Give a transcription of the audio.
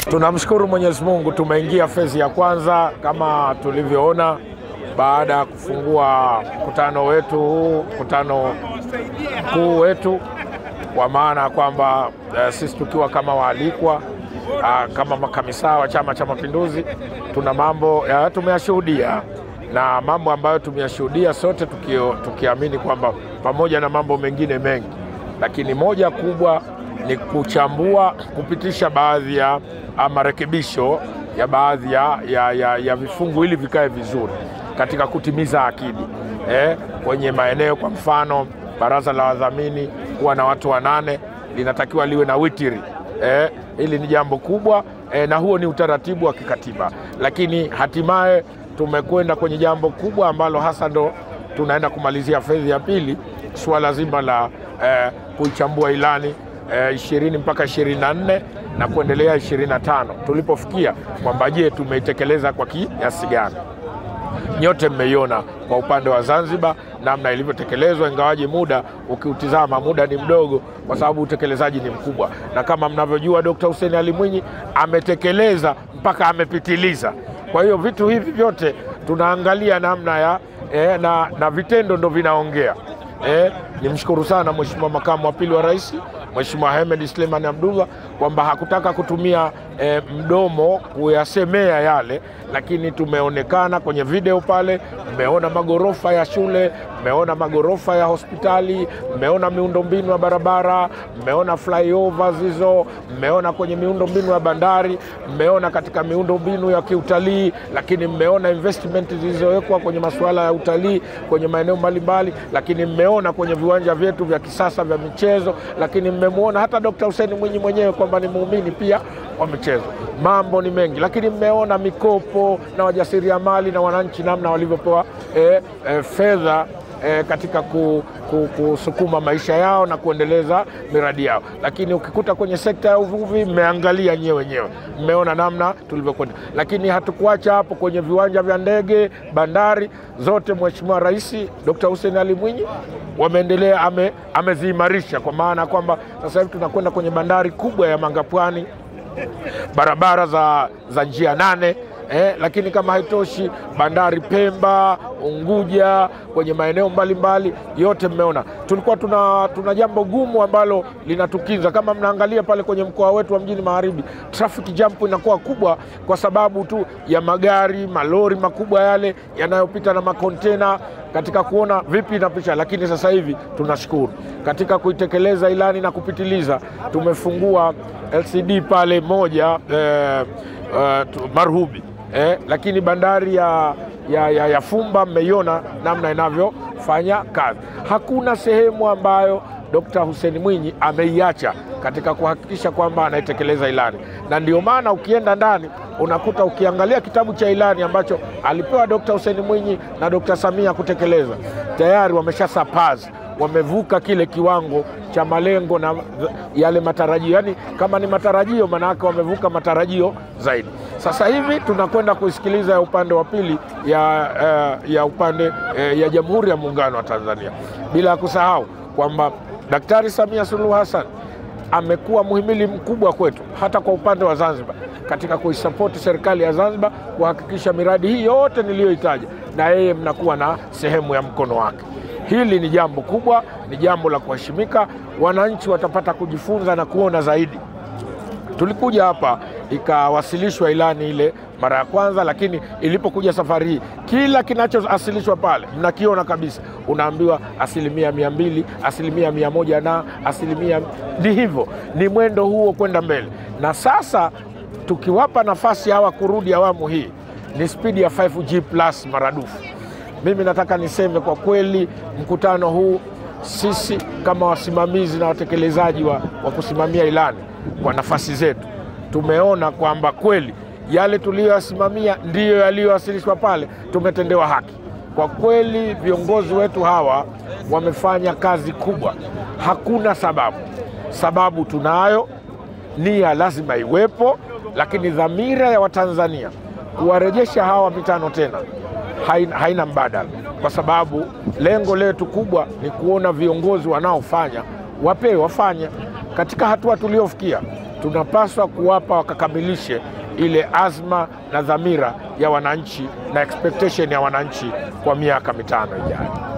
Tunamshukuru Mwenyezi Mungu, tumeingia fezi ya kwanza kama tulivyoona baada ya kufungua mkutano wetu huu, mkutano mkuu wetu, kwa maana kwamba sisi tukiwa kama waalikwa kama makamisa wa Chama cha Mapinduzi tuna mambo tumeyashuhudia, na mambo ambayo tumeyashuhudia sote tukiamini kwamba pamoja na mambo mengine mengi, lakini moja kubwa ni kuchambua, kupitisha baadhi ya marekebisho ya baadhi ya vifungu ili vikae vizuri katika kutimiza akidi kwenye maeneo. Kwa mfano, baraza la wadhamini kuwa na watu 8 linatakiwa liwe na witiri. Hili ni jambo kubwa na huo ni utaratibu wa kikatiba, lakini hatimaye tumekwenda kwenye jambo kubwa ambalo hasa ndo tunaenda kumalizia fezi ya pili, suala zima la kuichambua ilani 20 mpaka 24 na kuendelea 25, tulipofikia kwamba je, tumeitekeleza kwa kiasi gani. Nyote mmeiona kwa upande wa Zanzibar namna ilivyotekelezwa, ingawaje muda ukiutizama muda ni mdogo kwa sababu utekelezaji ni mkubwa, na kama mnavyojua Dr. Hussein Ali Mwinyi ametekeleza mpaka amepitiliza. Kwa hiyo vitu hivi vyote tunaangalia namna ya na vitendo ndo vinaongea. Nimshukuru sana Mheshimiwa Makamu wa Pili wa Rais, Mheshimiwa Hemed Suleiman Abdullah, kwamba hakutaka kutumia mdomo kuyasemea yale, lakini tumeonekana kwenye video pale, mmeona magorofa ya shule, mmeona magorofa ya hospitali, mmeona miundombinu ya barabara, mmeona flyovers hizo, mmeona kwenye miundombinu ya bandari, mmeona katika miundombinu ya kiutalii, lakini mmeona investment zilizowekwa kwenye masuala ya utalii kwenye maeneo mbalimbali, lakini mmeona kwenye viwanja vyetu vya kisasa vya michezo, lakini mmemwona hata Dr. Hussein Mwinyi mwenyewe kwamba ni muumini pia wa michezo. Mambo ni mengi, lakini mmeona mikopo na wajasiriamali na wananchi namna walivyopewa fedha katika kusukuma maisha yao na kuendeleza miradi yao. Lakini ukikuta kwenye sekta ya uvuvi, mmeangalia wenyewe, mmeona namna tulivyokwenda. Lakini hatukuacha hapo, kwenye viwanja vya ndege, bandari zote Mheshimiwa Rais Dr. Hussein Ali Mwinyi wameendelea, ameziimarisha, kwa maana kwamba sasa hivi tunakwenda kwenye bandari kubwa ya Mangapwani, barabara za njia 8. Lakini kama haitoshi, bandari Pemba, Unguja, kwenye maeneo mbalimbali yote mmeona. Tulikuwa tuna jambo gumu ambalo linatukinza. Kama mnaangalia pale kwenye mkoa wetu wa Mjini Magharibi, traffic jam inakuwa kubwa kwa sababu tu ya magari, malori makubwa yale yanayopita na makontena, katika kuona vipi inapisha. Lakini sasa hivi tunashukuru katika kuitekeleza ilani na kupitiliza, tumefungua LCD pale moja Marhubi. Lakini bandari ya Fumba mmeiona namna inavyofanya kazi. Hakuna sehemu ambayo Dr. Hussein Mwinyi ameiacha katika kuhakikisha kwamba anaitekeleza ilani, na ndio maana ukienda ndani unakuta, ukiangalia kitabu cha ilani ambacho alipewa Dr. Hussein Mwinyi na Dr. Samia kutekeleza, tayari wameshasapaza, wamevuka kile kiwango cha malengo na yale matarajio. Yani kama ni matarajio, maana yake wamevuka matarajio zaidi. Sasa hivi tunakwenda kusikiliza ya upande wa pili ya upande ya Jamhuri ya Muungano wa Tanzania, bila kusahau kwamba Daktari Samia Suluhu Hassan amekuwa muhimili mkubwa kwetu hata kwa upande wa Zanzibar katika kuisapoti serikali ya Zanzibar kuhakikisha miradi hii yote niliyoitaja na yeye mnakuwa na sehemu ya mkono wake. Hili ni jambo kubwa, ni jambo la kuheshimika. Wananchi watapata kujifunza na kuona zaidi. Tulikuja hapa ikawasilishwa ilani ile mara ya kwanza, lakini ilipokuja safari hii kila kinachowasilishwa pale mnakiona kabisa. Unaambiwa 200%, 100% na 100%. Ni hivyo, ni mwendo huo kwenda mbele. Na sasa tukiwapa nafasi hawa kurudi awamu hii, ni spidi ya 5G+ maradufu. Mimi nataka niseme kwa kweli, mkutano huu sisi kama wasimamizi na watekelezaji wa kusimamia ilani kwa nafasi zetu, tumeona kwamba kweli yale tuliyoyasimamia ndiyo yaliyowasilishwa pale, tumetendewa haki. Kwa kweli viongozi wetu hawa wamefanya kazi kubwa. Hakuna sababu tunayo, nia lazima iwepo, lakini dhamira ya Watanzania kuwarejesha hawa mitano tena haina mbadala, kwa sababu lengo letu kubwa ni kuona viongozi wanaofanya wafanya. Katika hatua tuliofikia tunapaswa kuwapa wakakamilishe ile azma na dhamira ya wananchi na expectation ya wananchi kwa miaka 5 ijayo.